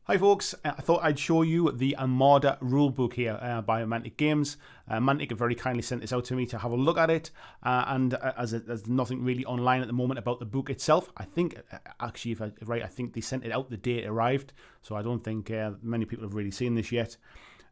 Hi folks, I thought I'd show you the Armada rulebook here by Mantic Games. Mantic have very kindly sent this out to me to have a look at it, and as there's nothing really online at the moment about the book itself, I think, actually, if I'm right, I think they sent it out the day it arrived, so I don't think many people have really seen this yet.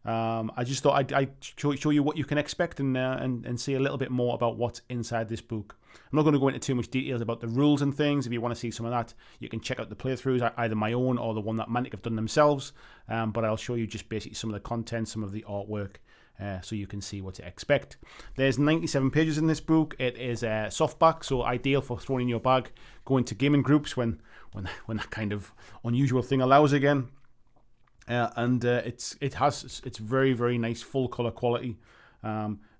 I just thought I'd show you what you can expect and see a little bit more about what's inside this book. I'm not going to go into too much details about the rules and things. If you want to see some of that, you can check out the playthroughs, either my own or the one that Mantic have done themselves. But I'll show you just basically some of the content, some of the artwork, so you can see what to expect. There's 97 pages in this book. It is a softback, so ideal for throwing in your bag, going to gaming groups when that kind of unusual thing allows again. It's very, very nice full color quality.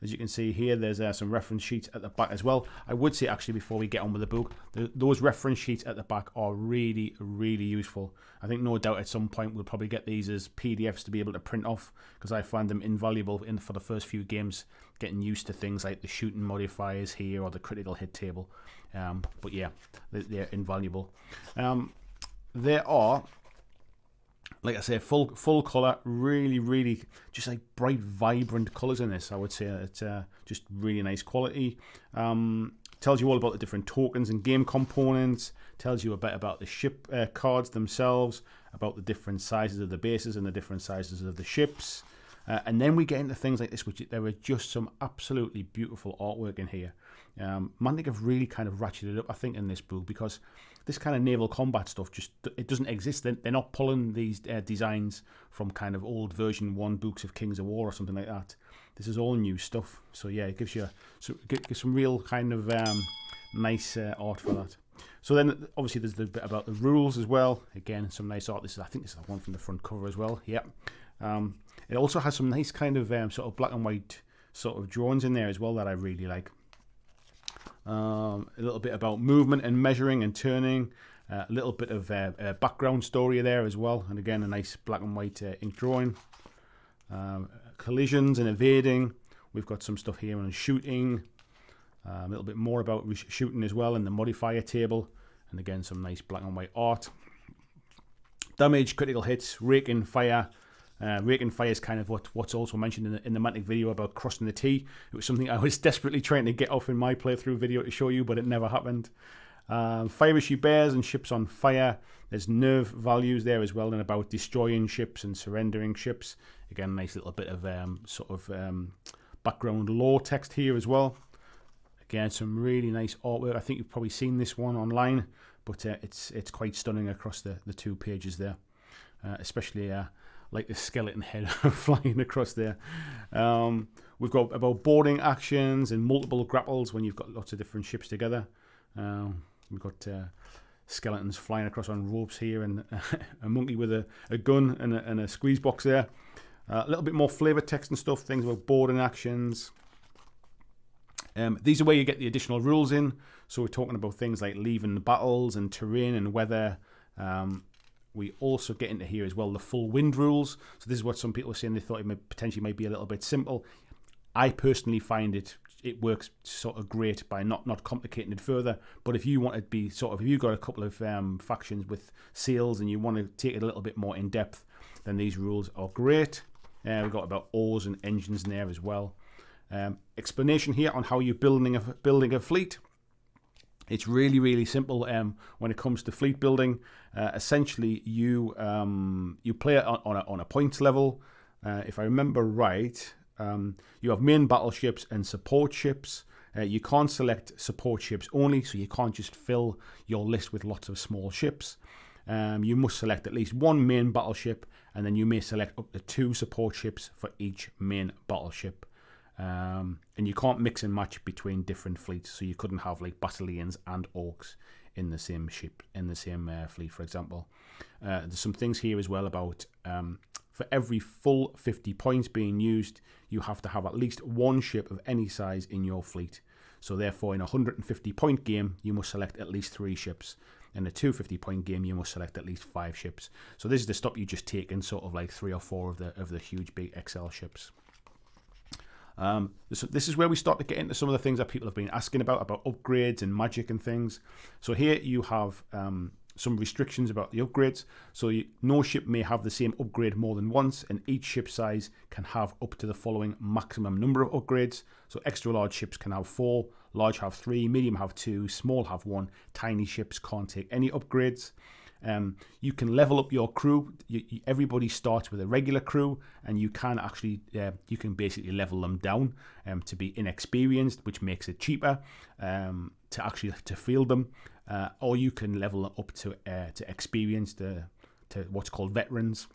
As you can see here, there's some reference sheets at the back as well. I would say, actually, before we get on with the book, those reference sheets at the back are really, really useful. I think no doubt at some point we'll probably get these as PDFs to be able to print off, because I find them invaluable for the first few games, getting used to things like the shooting modifiers here or the critical hit table. But yeah, they're invaluable. There are, like I say, full colour, really just like bright, vibrant colours in this. I would say it's just really nice quality. Tells you all about the different tokens and game components. Tells you a bit about the ship cards themselves, about the different sizes of the bases and the different sizes of the ships. And then we get into things like this, which there are just some absolutely beautiful artwork in here. Mantic have really kind of ratcheted it up, I think, in this book, because this kind of naval combat stuff it doesn't exist. They're not pulling these designs from kind of old version 1 books of Kings of War or something like that. This is all new stuff. So yeah, it gives you some real kind of nice art for that. So then obviously there's the bit about the rules as well. Again, some nice art. I think this is the one from the front cover as well. Yeah. It also has some nice kind of sort of black and white sort of drawings in there as well that I really like. A little bit about movement and measuring and turning. A little bit of background story there as well. And again, a nice black and white ink drawing. Collisions and evading. We've got some stuff here on shooting. A little bit more about shooting as well, and the modifier table. And again, some nice black and white art. Damage, critical hits, raking fire. Raking fire is kind of what's also mentioned in the Mantic video about crossing the T. It was something I was desperately trying to get off in my playthrough video to show you, but it never happened. Fire issue bears and ships on fire. There's nerve values there as well, and about destroying ships and surrendering ships. Again, nice little bit of background lore text here as well. Again, some really nice artwork. I think you've probably seen this one online, but it's quite stunning across the 2 pages there, especially like the skeleton head flying across there. We've got about boarding actions and multiple grapples when you've got lots of different ships together. We've got skeletons flying across on ropes here, and a monkey with a gun and a squeeze box there. A little bit more flavour text and stuff, things about boarding actions. These are where you get the additional rules in. So we're talking about things like leaving the battles and terrain and weather. We also get into here as well the full wind rules. So this is what some people are saying they thought it potentially might be a little bit simple. I personally find it works sort of great by not complicating it further. But if you want to be if you've got a couple of factions with sails and you want to take it a little bit more in depth, then these rules are great. We've got about oars and engines in there as well. Explanation here on how you're building a fleet. It's really, really simple when it comes to fleet building. Essentially, you play it on a points level. If I remember right, you have main battleships and support ships. You can't select support ships only, so you can't just fill your list with lots of small ships. You must select at least 1 main battleship, and then you may select up to 2 support ships for each main battleship. And you can't mix and match between different fleets, so you couldn't have like battalions and orcs in the same ship, in the same fleet, for example. There's some things here as well about for every full 50 points being used, you have to have at least 1 ship of any size in your fleet. So therefore, in a 150 point game, you must select at least 3 ships. In a 250 point game, you must select at least 5 ships. So this is to stop you just taking sort of like 3 or 4 of the huge big XL ships. This is where we start to get into some of the things that people have been asking about upgrades and magic and things. So here you have some restrictions about the upgrades. So no ship may have the same upgrade more than once, and each ship size can have up to the following maximum number of upgrades. So extra large ships can have 4, large have 3, medium have 2, small have 1, tiny ships can't take any upgrades. You can level up your crew. Everybody starts with a regular crew, and you can actually you can basically level them down to be inexperienced, which makes it cheaper to field them, or you can level them up to experienced, to what's called veterans.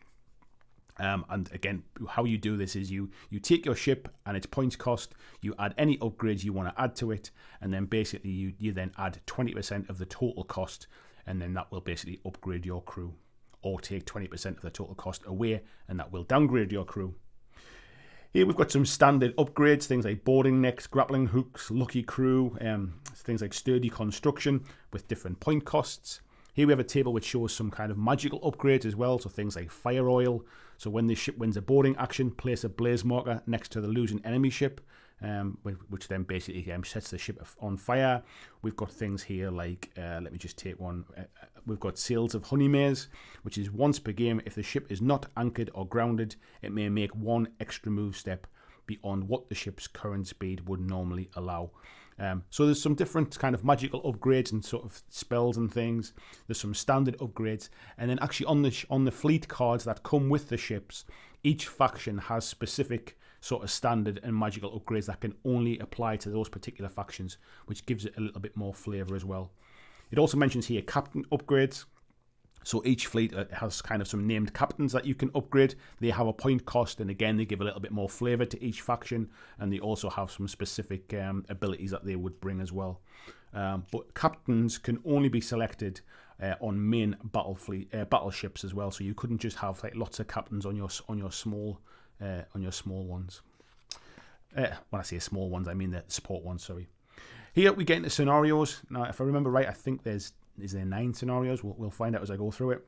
And again, how you do this is you take your ship and its points cost, you add any upgrades you want to add to it, and then basically you then add 20% of the total cost, and then that will basically upgrade your crew, or take 20% of the total cost away, and that will downgrade your crew. Here we've got some standard upgrades, things like boarding necks, grappling hooks, lucky crew, things like sturdy construction with different point costs. Here we have a table which shows some kind of magical upgrades as well, so things like fire oil. So when the ship wins a boarding action, place a blaze marker next to the losing enemy ship, which then basically sets the ship on fire. We've got things here like, let me just take one. We've got Sails of Honeymaze, which is once per game. If the ship is not anchored or grounded, it may make one extra move step beyond what the ship's current speed would normally allow. So there's some different kind of magical upgrades and sort of spells and things. There's some standard upgrades, and then actually on the fleet cards that come with the ships, each faction has specific sort of standard and magical upgrades that can only apply to those particular factions, which gives it a little bit more flavour as well. It also mentions here captain upgrades. So each fleet has kind of some named captains that you can upgrade. They have a point cost, and again, they give a little bit more flavour to each faction, and they also have some specific abilities that they would bring as well. But captains can only be selected on main battleships as well. So you couldn't just have like lots of captains on your small ones. When I say small ones, I mean the support ones. Sorry. Here we get into scenarios. Now, if I remember right, I think is there 9 scenarios? We'll find out as I go through it.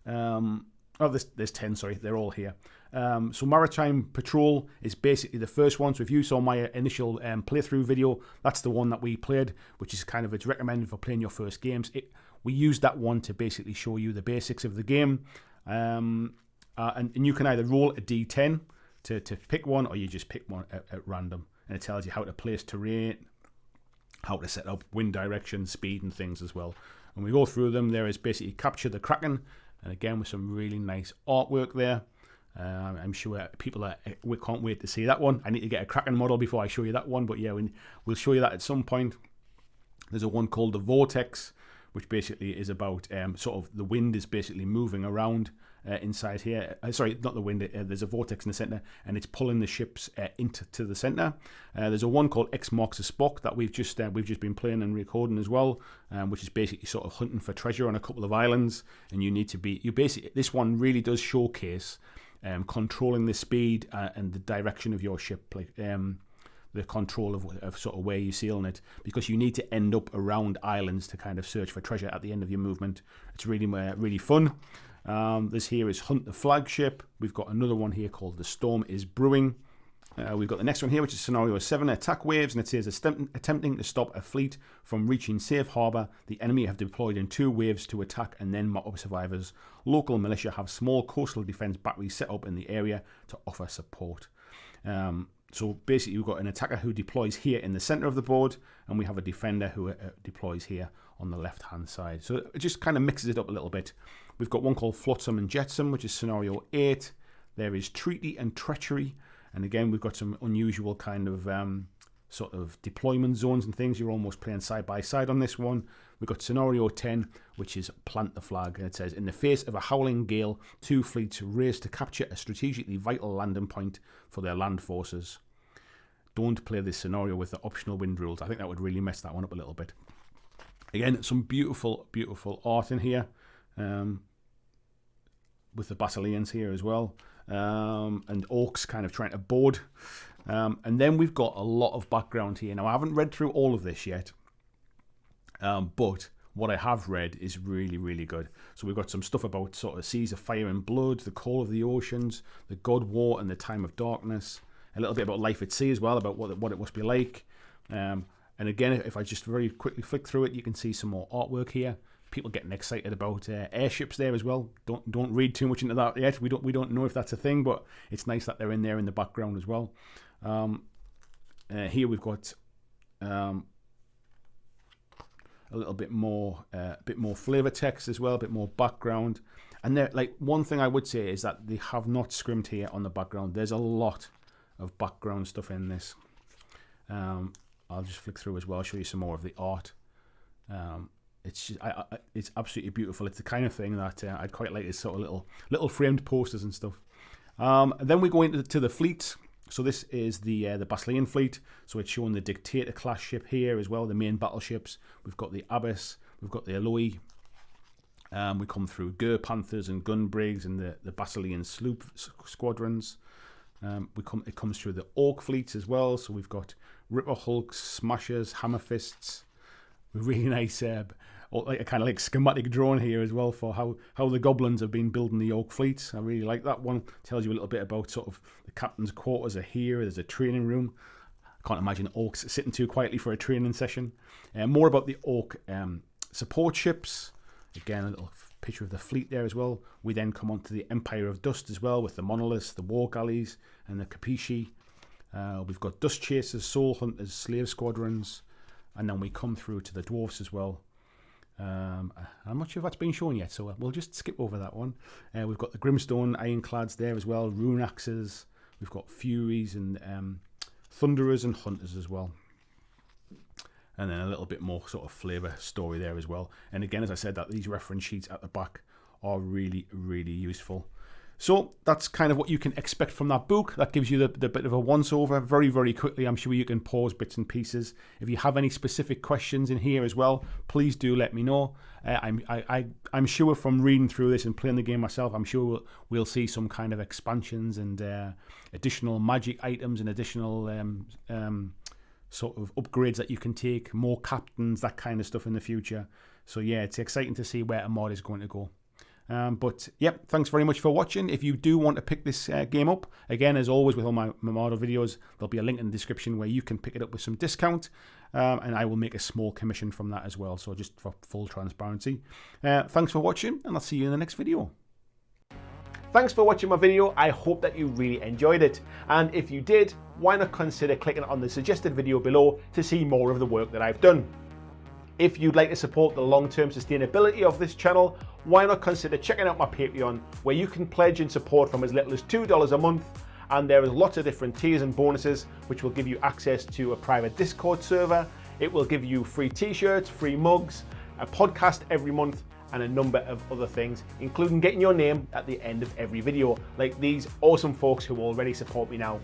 There's 10, sorry. They're all here. So Maritime Patrol is basically the first one. So if you saw my initial playthrough video, that's the one that we played, which is kind of, it's recommended for playing your first games. We used that one to basically show you the basics of the game. And you can either roll a d10 to pick one, or you just pick one at random. And it tells you how to place terrain, how to set up wind direction, speed, and things as well. And we go through them. There is basically Capture the Kraken, and again with some really nice artwork there. I'm sure people we can't wait to see that one. I need to get a Kraken model before I show you that one, but yeah, we'll show you that at some point. There's a one called the Vortex, which basically is about sort of the wind is basically moving around inside here. Sorry, not the wind. There's a vortex in the center, and it's pulling the ships into the center. There's a one called X Marks the Spot that we've just been playing and recording as well, which is basically sort of hunting for treasure on a couple of islands, and this one really does showcase controlling the speed and the direction of your ship, like the control of sort of where you're sailing it, because you need to end up around islands to kind of search for treasure at the end of your movement. It's really fun. This here is Hunt the Flagship. We've got another one here called The Storm is Brewing. We've got the next one here, which is Scenario 7, Attack Waves, and it says, attempting to stop a fleet from reaching safe harbour, the enemy have deployed in 2 waves to attack and then mop up survivors. Local militia have small coastal defence batteries set up in the area to offer support. So basically, we've got an attacker who deploys here in the centre of the board, and we have a defender who deploys here on the left-hand side. So it just kind of mixes it up a little bit. We've got one called Flotsam and Jetsam, which is Scenario 8. There is Treaty and Treachery. And again, we've got some unusual kind of sort of deployment zones and things. You're almost playing side by side on this one. We've got Scenario 10, which is Plant the Flag. And it says, in the face of a howling gale, 2 fleets race to capture a strategically vital landing point for their land forces. Don't play this scenario with the optional wind rules. I think that would really mess that one up a little bit. Again, some beautiful, beautiful art in here. With the Basileans here as well. And orcs kind of trying to board. And then we've got a lot of background here. Now, I haven't read through all of this yet. But what I have read is really, really good. So we've got some stuff about sort of seas of fire and blood, the call of the oceans, the God War and the time of darkness. A little bit about life at sea as well, about what it must be like. And again, if I just very quickly flick through it, you can see some more artwork here. people getting excited about airships there as well. Don't read too much into that yet. We don't know if that's a thing, but it's nice that they're in there in the background as well. Here we've got a little bit more flavor text as well, a bit more background. And there, like, one thing I would say is that they have not scrimmed here on the background. There's a lot of background stuff in this. I'll just flick through as well, show you some more of the art. It's just, it's absolutely beautiful. It's the kind of thing that I'd quite like, is sort of little framed posters and stuff. Then we go into the fleet. So this is the Basilean fleet. So it's showing the Dictator class ship here as well, the main battleships. We've got the Abyss, we've got the Eloi. We come through Gur Panthers and gun brigs and the Basilean sloop squadrons. It comes through the Orc fleets as well. So we've got Ripper Hulks, Smashers, Hammer Fists. Really nice, like a kind of like schematic drawing here as well for how the Goblins have been building the Orc fleets. I really like that one. Tells you a little bit about sort of the captain's quarters are here. There's a training room. I can't imagine Orcs sitting too quietly for a training session. More about the Orc support ships. Again, a little picture of the fleet there as well. We then come on to the Empire of Dust as well with the Monoliths, the War Galleys, and the Capici. We've got Dust Chasers, Soul Hunters, Slave Squadrons, and then we come through to the Dwarfs as well. I'm not sure if that's been shown yet, so we'll just skip over that one. We've got the Grimstone Ironclads there as well, Rune Axes. We've got Furies and Thunderers and Hunters as well. And then a little bit more sort of flavour story there as well. And again, as I said, that these reference sheets at the back are really, really useful. So that's kind of what you can expect from that book. That gives you the bit of a once-over very, very quickly. I'm sure you can pause bits and pieces. If you have any specific questions in here as well, please do let me know. I'm sure from reading through this and playing the game myself, I'm sure we'll see some kind of expansions and additional magic items and additional sort of upgrades that you can take, more captains, that kind of stuff in the future. So yeah, it's exciting to see where Armada is going to go. But yep, thanks very much for watching. If you do want to pick this game up, again, as always with all my Armada videos, there'll be a link in the description where you can pick it up with some discount, and I will make a small commission from that as well. So just for full transparency. Thanks for watching, and I'll see you in the next video. Thanks for watching my video. I hope that you really enjoyed it. And if you did, why not consider clicking on the suggested video below to see more of the work that I've done. If you'd like to support the long-term sustainability of this channel, why not consider checking out my Patreon, where you can pledge and support from as little as $2 a month. And there is lots of different tiers and bonuses, which will give you access to a private Discord server. It will give you free t-shirts, free mugs, a podcast every month, and a number of other things, including getting your name at the end of every video, like these awesome folks who already support me now.